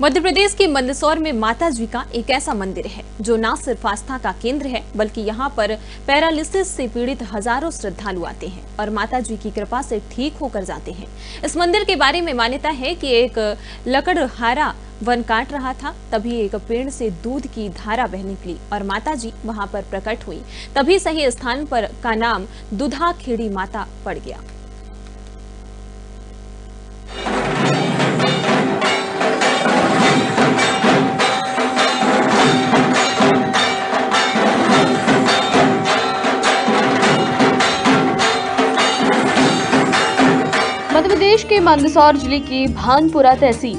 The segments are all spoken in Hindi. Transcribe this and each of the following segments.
मध्य प्रदेश के मंदसौर में माता जी का एक ऐसा मंदिर है जो न सिर्फ आस्था का केंद्र है बल्कि यहाँ पर पैरालिसिस से पीड़ित हजारों श्रद्धालु आते हैं और माता जी की कृपा से ठीक होकर जाते हैं। इस मंदिर के बारे में मान्यता है कि एक लकड़हारा वन काट रहा था, तभी एक पेड़ से दूध की धारा बह निकली और माता जी वहां पर प्रकट हुई। तभी सही स्थान पर का नाम दुधाखेड़ी माता पड़ गया। मध्य प्रदेश के मंदसौर जिले की भानपुरा तहसील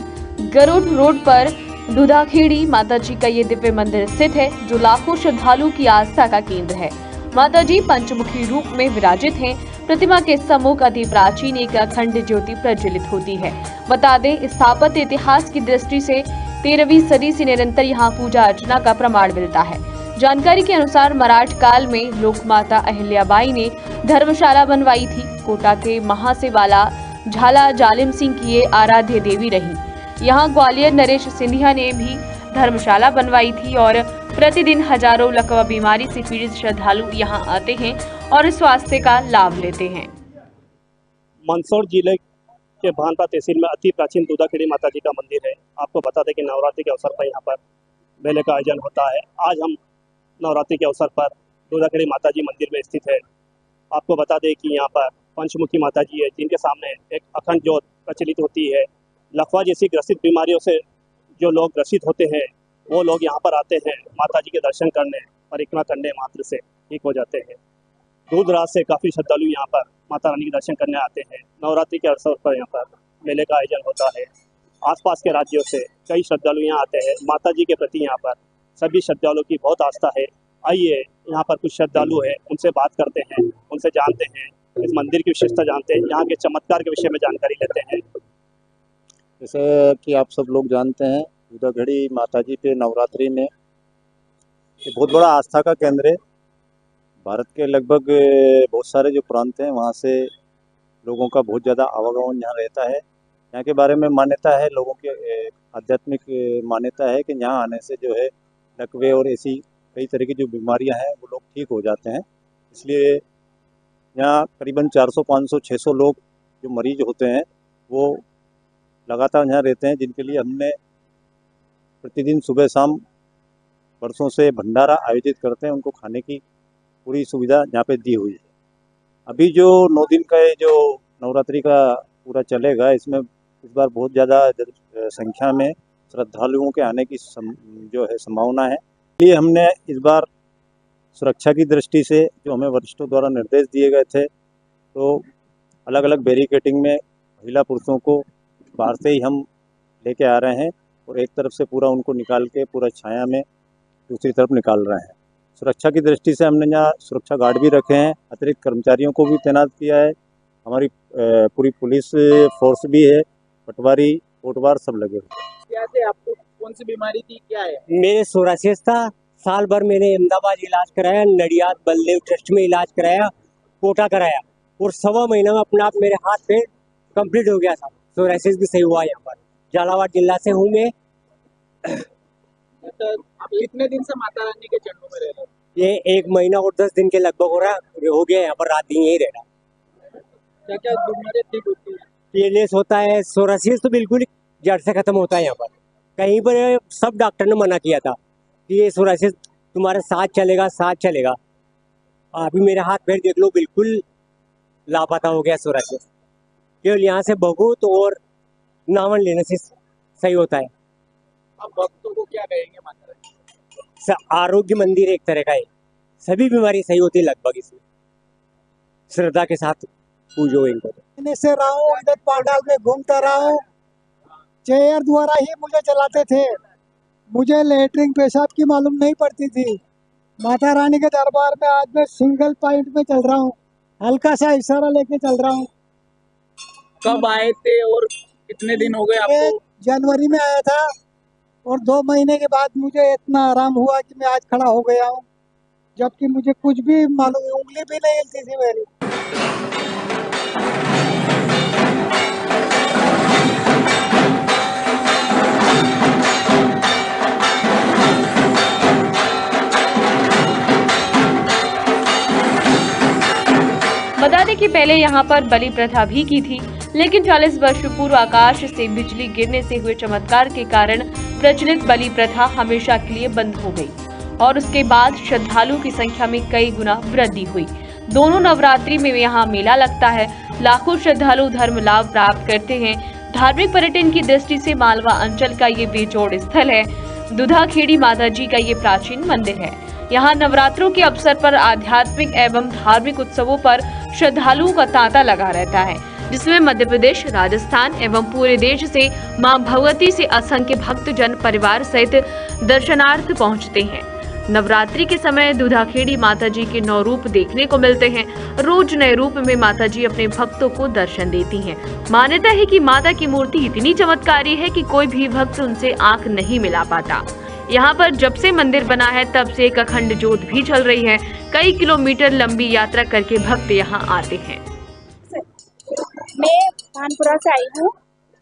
गरुड़ रोड पर दुधाखेड़ी माता जी का ये दिव्य मंदिर स्थित है, जो लाखों श्रद्धालुओं की आस्था का केंद्र है। माता जी पंचमुखी रूप में विराजित हैं। प्रतिमा के सम्मुख अति प्राचीन एक अखंड ज्योति प्रज्वलित होती है। बता दें, स्थापत्य इतिहास की दृष्टि से 13वीं सदी से निरंतर यहाँ पूजा अर्चना का प्रमाण मिलता है। जानकारी के अनुसार मराठ काल में लोकमाता अहिल्याबाई ने धर्मशाला बनवाई थी। कोटा के महासेवाला झाला जालिम सिंह की ये आराध्य देवी रही। यहाँ ग्वालियर नरेश सिंधिया ने भी धर्मशाला बनवाई थी और प्रतिदिन हजारों लकवा बीमारी से पीड़ित श्रद्धालु यहाँ आते हैं और स्वास्थ्य का लाभ लेते हैं। मंदसौर जिले के भानपुरा तहसील में अति प्राचीन दुधाखेड़ी माता जी का मंदिर है। आपको बता दें कि नवरात्रि के अवसर पर यहाँ पर मेले का आयोजन होता है। आज हम नवरात्रि के अवसर पर दुधाखेड़ी माता जी मंदिर में स्थित है। आपको बता दें कि यहाँ पर पंचमुखी माता जी है, जिनके सामने एक अखंड ज्योत प्रचलित होती है। लकवा जैसी ग्रसित बीमारियों से जो लोग ग्रसित होते हैं वो लोग यहाँ पर आते हैं, माता जी के दर्शन करने, परिक्रमा करने मात्र से ठीक हो जाते हैं। दूर दराज से काफ़ी श्रद्धालु यहाँ पर माता रानी के दर्शन करने आते हैं। नवरात्रि के अवसर पर यहाँ पर मेले का आयोजन होता है। आसपास के राज्यों से कई श्रद्धालु यहाँ आते हैं। माता जी के प्रति यहाँ पर सभी श्रद्धालुओं की बहुत आस्था है। आइए, यहाँ पर कुछ श्रद्धालु हैं, उनसे बात करते हैं, उनसे जानते हैं, इस मंदिर की विशेषता जानते हैं, यहाँ के चमत्कार के विषय में जानकारी लेते हैं। जैसे कि आप सब लोग जानते हैं, दुधाखेड़ी माता जी पे नवरात्रि में एक बहुत बड़ा आस्था का केंद्र है। भारत के लगभग बहुत सारे जो प्रांत हैं वहाँ से लोगों का बहुत ज़्यादा आवागमन यहाँ रहता है। यहाँ के बारे में मान्यता है, लोगों के आध्यात्मिक मान्यता है कि यहाँ आने से जो है लकवे और ऐसी कई तरह की जो बीमारियां हैं वो लोग ठीक हो जाते हैं। इसलिए यहाँ करीबन 400, 500, 600 लोग जो मरीज होते हैं वो लगातार यहाँ रहते हैं, जिनके लिए हमने प्रतिदिन सुबह शाम वर्षों से भंडारा आयोजित करते हैं। उनको खाने की पूरी सुविधा यहाँ पे दी हुई है। अभी जो 9 दिन का ये जो नवरात्रि का पूरा चलेगा, इसमें इस बार बहुत ज़्यादा संख्या में श्रद्धालुओं के आने की जो है संभावना है। इसलिए हमने इस बार सुरक्षा की दृष्टि से जो हमें वरिष्ठों द्वारा निर्देश दिए गए थे, तो अलग अलग बैरिकेडिंग में महिला पुरुषों को बाहर से ही हम लेके आ रहे हैं और एक तरफ से पूरा उनको निकाल के पूरा छाया में दूसरी तरफ निकाल रहे हैं। सुरक्षा की दृष्टि से हमने यहाँ सुरक्षा गार्ड भी रखे हैं, अतिरिक्त कर्मचारियों को भी तैनात किया है। हमारी पूरी पुलिस फोर्स भी है, पटवारी कोटवार सब लगे हुए। आपको कौन सी बीमारी थी, क्या है? मेरे सोरासिस था। साल भर मैंने अहमदाबाद इलाज कराया, नडियाद बलदेव ट्रस्ट में इलाज कराया, कोटा कराया और 1.25 महीना में अपने आप मेरे हाथ पे कंप्लीट हो गया था। सोरासिस भी सही हुआ। यहाँ पर झालावाड़ जिला से हूँ मैं। तो आप कितने दिन से माता रानी के चरणों में रह रहे हो? ये 1 महीना और 10 दिन के लगभग हो गया। यहाँ पर रात दिन यही रह रहा। क्या क्या बीमारी ठीक होती है? पीएलएस होता है, सोरासिस तो बिल्कुल जड़ से खत्म होता है। यहाँ पर कहीं पर सब डॉक्टर ने मना किया था कि ये सोरासिस तुम्हारे साथ चलेगा। अभी मेरे हाथ पैर देख लो, बिल्कुल लापता हो गया सोरासिस। केवल यहाँ से बहुत और नावन लेने से सही होता है। आप भक्तों को क्या कहेंगे माता रानी? आरोग्य मंदिर एक तरह का है, सभी बीमारी सही होती है लगभग। इसमें श्रद्धा के साथ पूजो इनको। से रहा हूँ, इधर पंडाल में घूमता रहा हूँ। चेयर द्वारा ही मुझे चलाते थे। मुझे लेटरिन पेशाब की मालूम नहीं पड़ती थी। माता रानी के दरबार में आज मैं सिंगल पॉइंट में चल रहा हूँ, हल्का सा इशारा लेके चल रहा हूँ। कब आए थे और कितने दिन हो गए आपको? जनवरी में आया था और 2 महीने के बाद मुझे इतना आराम हुआ कि मैं आज खड़ा हो गया हूँ, जबकि मुझे कुछ भी मालूम, उंगली भी नहीं हिलती थी मेरी। पहले यहाँ पर बलि प्रथा भी की थी, लेकिन 40 वर्ष पूर्व आकाश से बिजली गिरने से हुए चमत्कार के कारण प्रचलित बलि प्रथा हमेशा के लिए बंद हो गई और उसके बाद श्रद्धालुओं की संख्या में कई गुना वृद्धि हुई। दोनों नवरात्रि में यहाँ मेला लगता है, लाखों श्रद्धालु धर्म लाभ प्राप्त करते हैं। धार्मिक पर्यटन की दृष्टि से मालवा अंचल का ये बेजोड़ स्थल है। दुधाखेड़ी माता जी का ये प्राचीन मंदिर है। यहाँ नवरात्रों के अवसर पर आध्यात्मिक एवं धार्मिक उत्सवों पर श्रद्धालुओं का तांता लगा रहता है, जिसमें मध्य प्रदेश, राजस्थान एवं पूरे देश से मां भगवती से असंख्य भक्तजन परिवार सहित दर्शनार्थ पहुंचते हैं। नवरात्रि के समय दुधाखेड़ी माता जी के 9 रूप देखने को मिलते हैं। रोज नए रूप में माता जी अपने भक्तों को दर्शन देती हैं। मान्यता है कि माता की मूर्ति इतनी चमत्कारी है कि कोई भी भक्त उनसे आंख नहीं मिला पाता। यहाँ पर जब से मंदिर बना है तब से एक अखंड ज्योत भी चल रही है। कई किलोमीटर लंबी यात्रा करके भक्त यहाँ आते हैं। मैं भानपुरा से आई हूँ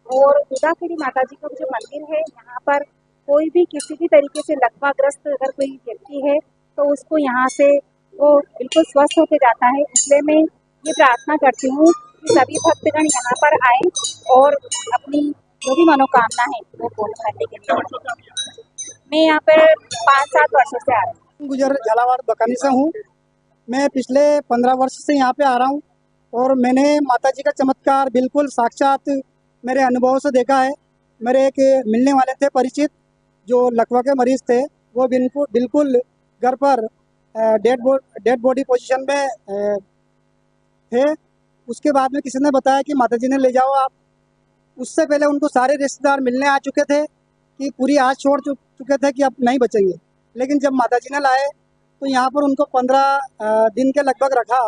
और दुधाखेड़ी माता जी का जो मंदिर है, यहाँ पर कोई भी किसी भी तरीके से लकवाग्रस्त अगर कोई व्यक्ति है तो उसको यहाँ से वो बिल्कुल स्वस्थ होकर जाता है। इसलिए मैं ये प्रार्थना करती हूँ कि सभी भक्तगण यहाँ पर आए और अपनी जो भी मनोकामना है वो पूर्ण करने के लिए। मैं यहाँ पर 5-7 वर्षों से आ रही हूँ। गुजर झालावाड़ बकानी से हूँ। मैं पिछले 15 वर्ष से यहाँ पे आ रहा हूँ और मैंने माता जी का चमत्कार बिल्कुल साक्षात मेरे अनुभव से देखा है। मेरे एक मिलने वाले थे परिचित, जो लकवा के मरीज थे, वो बिल्कुल घर पर डेड बॉडी पोजीशन में थे। उसके बाद में किसी ने बताया कि माता जी ने ले जाओ आप। उससे पहले उनको सारे रिश्तेदार मिलने आ चुके थे कि पूरी आस छोड़ चुके थे कि अब नहीं बचेंगे, लेकिन जब माता जी ने लाए तो यहाँ पर उनको 15 दिन के लगभग रखा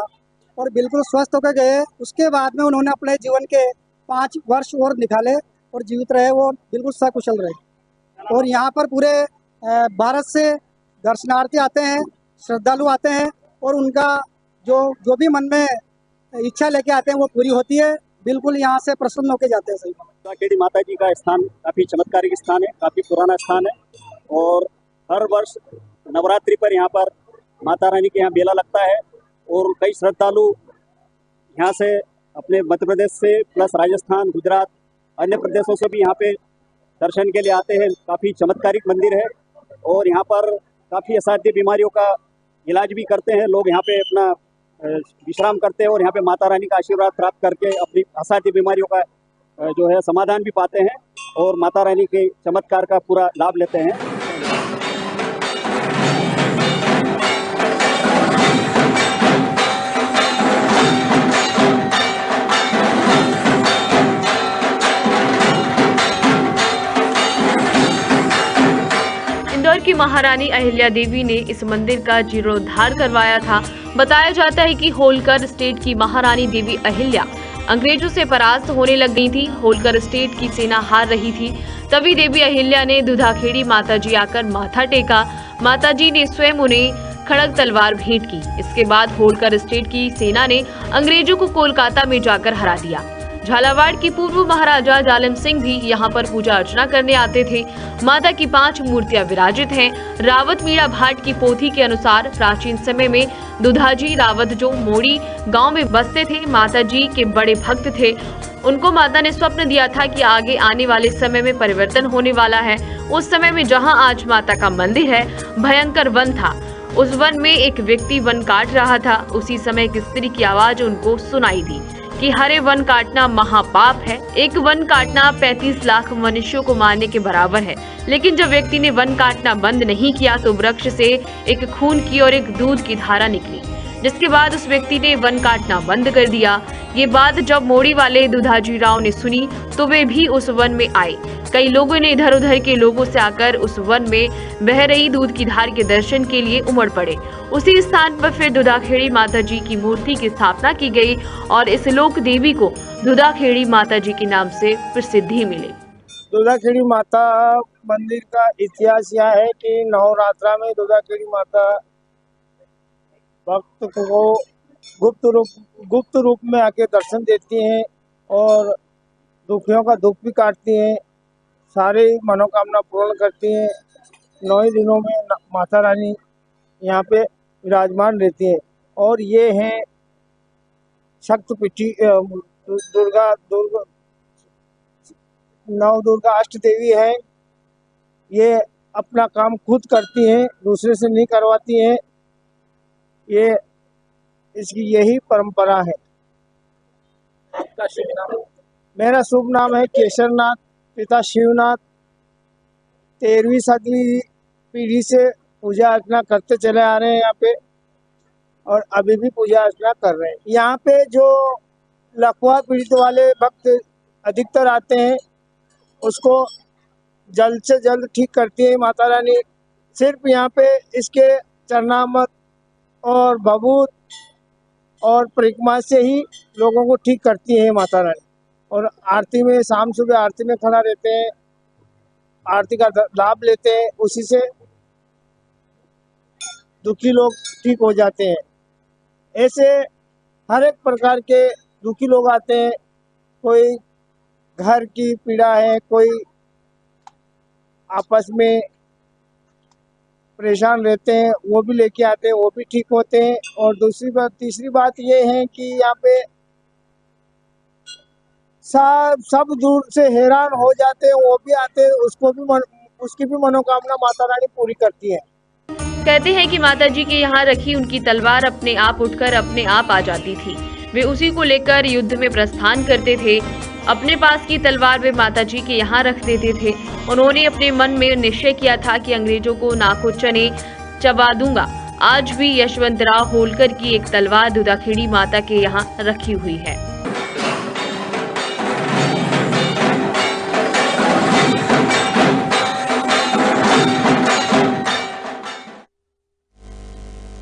और बिल्कुल स्वस्थ होकर गए। उसके बाद में उन्होंने अपने जीवन के 5 वर्ष और निकाले और जीवित रहे, वो बिल्कुल सकुशल रहे। और यहाँ पर पूरे भारत से दर्शनार्थी आते हैं, श्रद्धालु आते हैं और उनका जो भी मन में इच्छा लेके आते हैं वो पूरी होती है। बिल्कुल यहाँ से प्रसन्न होकर जाते हैं। सही दुधाखेड़ी माता जी का स्थान काफ़ी चमत्कारिक स्थान है, काफ़ी पुराना स्थान है और हर वर्ष नवरात्रि पर यहाँ पर माता रानी के यहाँ मेला लगता है और कई श्रद्धालु यहाँ से अपने मध्य प्रदेश से प्लस राजस्थान, गुजरात, अन्य प्रदेशों से भी यहाँ पे दर्शन के लिए आते हैं। काफ़ी चमत्कारिक मंदिर है और यहाँ पर काफ़ी असाध्य बीमारियों का इलाज भी करते हैं लोग। यहाँ पे अपना विश्राम करते हैं और यहाँ पे माता रानी का आशीर्वाद प्राप्त करके अपनी असाध्य बीमारियों का जो है समाधान भी पाते हैं और माता रानी के चमत्कार का पूरा लाभ लेते हैं। इंदौर की महारानी अहिल्या देवी ने इस मंदिर का जीर्णोद्धार करवाया था। बताया जाता है कि होलकर स्टेट की महारानी देवी अहिल्या अंग्रेजों से परास्त होने लग गई थी। होलकर स्टेट की सेना हार रही थी, तभी देवी अहिल्या ने दुधाखेड़ी माता जी आकर माथा टेका। माता जी ने स्वयं उन्हें खड़ग तलवार भेंट की। इसके बाद होलकर स्टेट की सेना ने अंग्रेजों को कोलकाता में जाकर हरा दिया। झालावाड़ की पूर्व महाराजा जालिम सिंह भी यहाँ पर पूजा अर्चना करने आते थे। माता की 5 मूर्तियां विराजित हैं। रावत मीणा भाट की पोथी के अनुसार प्राचीन समय में दुधाजी रावत जो मोड़ी गांव में बसते थे, माता जी के बड़े भक्त थे। उनको माता ने स्वप्न दिया था कि आगे आने वाले समय में परिवर्तन होने वाला है। उस समय में जहाँ आज माता का मंदिर है, भयंकर वन था। उस वन में एक व्यक्ति वन काट रहा था। उसी समय एक स्त्री की आवाज उनको सुनाई दी कि हरे वन काटना महापाप है। एक वन काटना 35 लाख मनुष्यों को मारने के बराबर है। लेकिन जब व्यक्ति ने वन काटना बंद नहीं किया तो वृक्ष से एक खून की और एक दूध की धारा निकली, जिसके बाद उस व्यक्ति ने वन काटना बंद कर दिया। ये बात जब मोड़ी वाले दुधाजी राव ने सुनी तो वे भी उस वन में आए। कई लोगों ने इधर उधर के लोगों से आकर उस वन में बह रही दूध की धार के दर्शन के लिए उमड़ पड़े। उसी स्थान पर फिर दुधाखेड़ी माता जी की मूर्ति की स्थापना की गई और इस लोक देवी को दुधाखेड़ी माता जी के नाम से प्रसिद्धि मिली। दुधाखेड़ी माता मंदिर का इतिहास यह है कि नवरात्रा में दुधाखेड़ी माता भक्त को गुप्त रूप में आके दर्शन देती हैं और दुखियों का दुख भी काटती हैं, सारे मनोकामना पूर्ण करती हैं। 9 दिनों में माता रानी यहाँ पे विराजमान रहती हैं और ये हैं शक्तिपीठी नव दुर्गा अष्ट देवी है। ये अपना काम खुद करती हैं, दूसरे से नहीं करवाती हैं। ये इसकी यही परंपरा है। आपका शुभ नाम? मेरा शुभ नाम है केशरनाथ, पिता शिवनाथ। 13वीं 7वीं पीढ़ी से पूजा अर्चना करते चले आ रहे हैं यहाँ पे, और अभी भी पूजा अर्चना कर रहे हैं। यहाँ पे जो लकवा पीड़ित वाले भक्त अधिकतर आते हैं, उसको जल्द से जल्द ठीक करती है माता रानी। सिर्फ यहाँ पे इसके चरणामृत और भभूत और परिक्रमा से ही लोगों को ठीक करती है माता रानी। और आरती में, शाम सुबह आरती में खड़ा रहते हैं, आरती का लाभ लेते हैं, उसी से दुखी लोग ठीक हो जाते हैं। ऐसे हर एक प्रकार के दुखी लोग आते हैं। कोई घर की पीड़ा है, कोई आपस में परेशान रहते हैं, वो भी लेके आते हैं, वो भी ठीक होते हैं। और तीसरी बात ये है कि यहाँ पे सब दूर से हैरान हो जाते हैं, वो भी आते हैं, उसकी भी मनोकामना माता रानी पूरी करती है। कहते हैं कि माता जी के यहाँ रखी उनकी तलवार अपने आप उठकर अपने आप आ जाती थी। वे उसी को लेकर युद्ध में प्रस्थान करते थे। अपने पास की तलवार वे माता जी के यहाँ रख देते थे। उन्होंने अपने मन में निश्चय किया था कि अंग्रेजों को नाको चने चबा दूंगा। आज भी यशवंतराव होलकर की एक तलवार दुधाखेड़ी माता के यहाँ रखी हुई है।